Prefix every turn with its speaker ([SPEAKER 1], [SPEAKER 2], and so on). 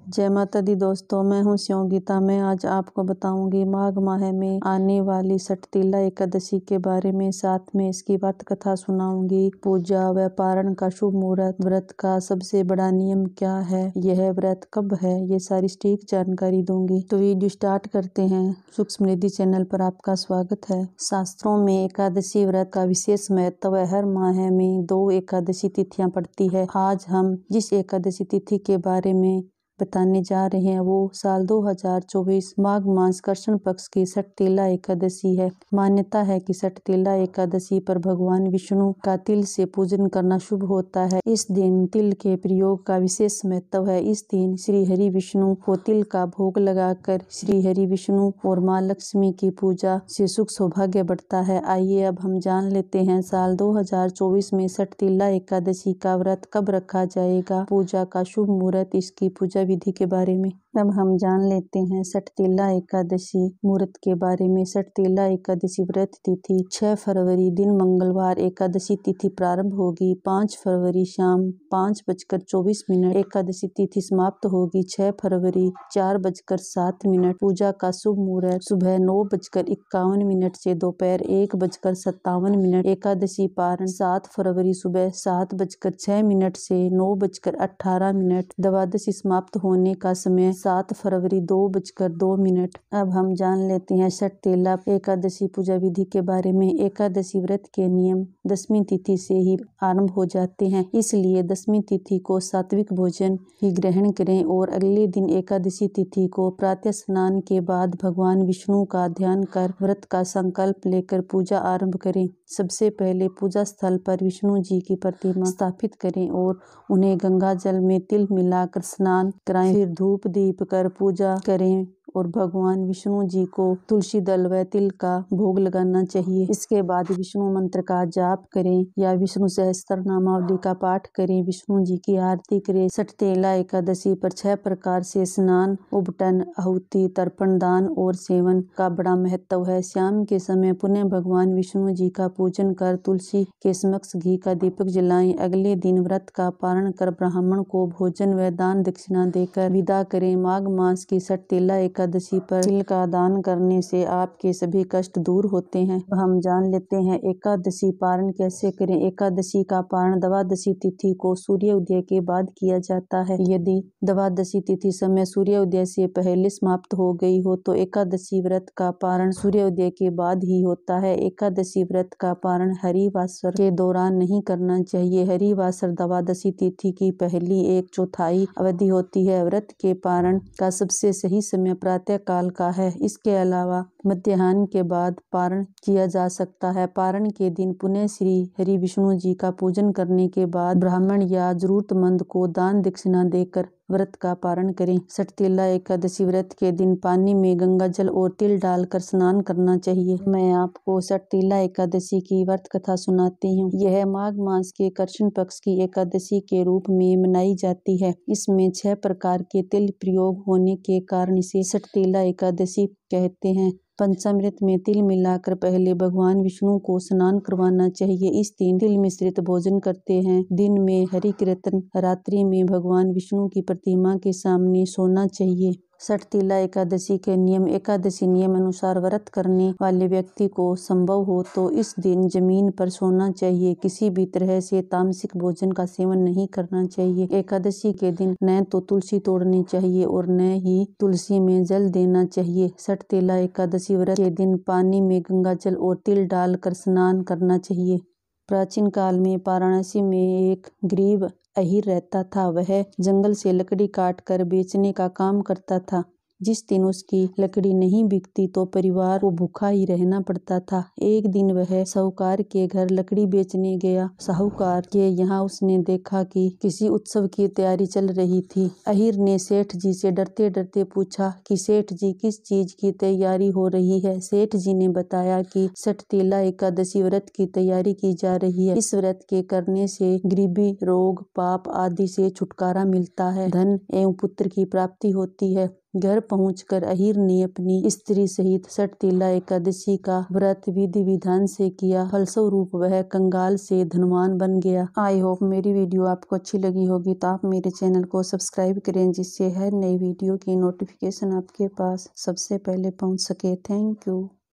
[SPEAKER 1] जय माता दी दोस्तों, मैं हूँ स्यों गीता। मैं आज आपको बताऊंगी माघ माह में आने वाली सटतीला एकादशी के बारे में। साथ में इसकी व्रत कथा सुनाऊंगी। पूजा व पारण का शुभ मुहूर्त, व्रत का सबसे बड़ा नियम क्या है, यह व्रत कब है, ये सारी सटीक जानकारी दूंगी। तो वीडियो स्टार्ट करते हैं। सुख समृद्धि चैनल पर आपका स्वागत है। शास्त्रों में एकादशी व्रत का विशेष महत्व है। हर माह में 2 एकादशी तिथियां पड़ती है। आज हम जिस एकादशी तिथि के बारे में बताने जा रहे हैं वो साल 2024 माघ मास कृष्ण पक्ष की सटतीला एकादशी है। मान्यता है कि सटतीला एकादशी पर भगवान विष्णु का तिल से पूजन करना शुभ होता है। इस दिन तिल के प्रयोग का विशेष महत्व है। इस दिन श्री हरि विष्णु को तिल का भोग लगाकर श्री हरि विष्णु और माँ लक्ष्मी की पूजा से सुख सौभाग्य बढ़ता है। आइए अब हम जान लेते हैं साल 2024 में सटतीला एकादशी का व्रत कब रखा जाएगा, पूजा का शुभ मुहूर्त, इसकी पूजा विधि के बारे में। अब हम जान लेते हैं सटतीला एकादशी मुहूर्त के बारे में। सटतीला एकादशी व्रत तिथि 6 फरवरी दिन मंगलवार एकादशी तिथि प्रारंभ होगी। 5 फरवरी शाम 5:24 एकादशी तिथि समाप्त होगी। 6 फरवरी 4:07 पूजा का शुभ मुहूर्त सुबह 9:51 से दोपहर 1:57। एकादशी पारण 7 फरवरी सुबह 7:06 से 9:18। द्वादशी समाप्त होने का समय 7 फरवरी 2:02। अब हम जान लेते हैं सटतीला एकादशी पूजा विधि के बारे में। एकादशी व्रत के नियम 10वीं तिथि से ही आरंभ हो जाते हैं, इसलिए 10वीं तिथि को सात्विक भोजन ही ग्रहण करें और अगले दिन एकादशी तिथि को प्रातः स्नान के बाद भगवान विष्णु का ध्यान कर व्रत का संकल्प लेकर पूजा आरंभ करें। सबसे पहले पूजा स्थल पर विष्णु जी की प्रतिमा स्थापित करें और उन्हें गंगा जल में तिल मिलाकर स्नान कराएं। फिर धूप दीप कर पूजा करें और भगवान विष्णु जी को तुलसी दल व तिल का भोग लगाना चाहिए। इसके बाद विष्णु मंत्र का जाप करें या विष्णु सहस्त्र नामावली का पाठ करें। विष्णु जी की आरती करें। सटतीला एकादशी पर 6 प्रकार से स्नान, उबटन, आहुति, तर्पण, दान और सेवन का बड़ा महत्व है। शाम के समय पुनः भगवान विष्णु जी का पूजन कर तुलसी के समक्ष घी का दीपक जलाएं। अगले दिन व्रत का पारण कर ब्राह्मण को भोजन व दान दक्षिणा देकर विदा करें। माघ मास की सटतीला एकादशी पर तिल का दान करने से आपके सभी कष्ट दूर होते हैं। हम जान लेते हैं एकादशी पारण कैसे करें। एकादशी का पारण द्वादशी तिथि को सूर्योदय के बाद किया जाता है। यदि द्वादशी तिथि समय सूर्योदय से पहले समाप्त हो गई हो तो एकादशी व्रत का पारण सूर्योदय के बाद ही होता है। एकादशी व्रत का पारण हरिवासर के दौरान नहीं करना चाहिए। हरिवासर द्वादशी तिथि की पहली 1/4 अवधि होती है। व्रत के पारण का सबसे सही समय प्रातः काल का है। इसके अलावा मध्याह्न के बाद पारण किया जा सकता है। पारण के दिन पुनः श्री हरि विष्णु जी का पूजन करने के बाद ब्राह्मण या जरूरतमंद को दान दक्षिणा देकर व्रत का पारण करें। सटतीला एकादशी व्रत के दिन पानी में गंगा जल और तिल डालकर स्नान करना चाहिए। मैं आपको सटतीला एकादशी की व्रत कथा सुनाती हूँ। यह माघ मास के कृष्ण पक्ष की एकादशी के रूप में मनाई जाती है। इसमें 6 प्रकार के तिल प्रयोग होने के कारण इसे सटतीला एकादशी कहते हैं। पंचामृत में तिल मिलाकर पहले भगवान विष्णु को स्नान करवाना चाहिए। इस दिन तिल मिश्रित भोजन करते हैं। दिन में हरि कीर्तन, रात्रि में भगवान विष्णु की प्रतिमा के सामने सोना चाहिए। सटतीला एकादशी के नियम। एकादशी नियम अनुसार व्रत करने वाले व्यक्ति को संभव हो तो इस दिन जमीन पर सोना चाहिए। किसी भी तरह से तामसिक भोजन का सेवन नहीं करना चाहिए। एकादशी के दिन न तो तुलसी तोड़नी चाहिए और न ही तुलसी में जल देना चाहिए। सटतीला एकादशी व्रत के दिन पानी में गंगा जल और तिल डालकर स्नान करना चाहिए। प्राचीन काल में वाराणसी में एक गरीब अहीर रहता था। वह जंगल से लकड़ी काट कर बेचने का काम करता था। जिस दिन उसकी लकड़ी नहीं बिकती तो परिवार को भूखा ही रहना पड़ता था। एक दिन वह साहूकार के घर लकड़ी बेचने गया। साहूकार के यहाँ उसने देखा कि किसी उत्सव की तैयारी चल रही थी। अहीर ने सेठ जी से डरते डरते पूछा कि सेठ जी, किस चीज की तैयारी हो रही है। सेठ जी ने बताया कि सटतीला एकादशी व्रत की तैयारी की जा रही है। इस व्रत के करने से गरीबी, रोग, पाप आदि से छुटकारा मिलता है। धन एवं पुत्र की प्राप्ति होती है। घर पहुंचकर अहीर ने अपनी स्त्री सहित सटतीला एकादशी का व्रत विधि विधान से किया। फलस्वरूप वह कंगाल से धनवान बन गया। आई होप मेरी वीडियो आपको अच्छी लगी होगी, तो आप मेरे चैनल को सब्सक्राइब करें, जिससे हर नई वीडियो की नोटिफिकेशन आपके पास सबसे पहले पहुंच सके। Thank you.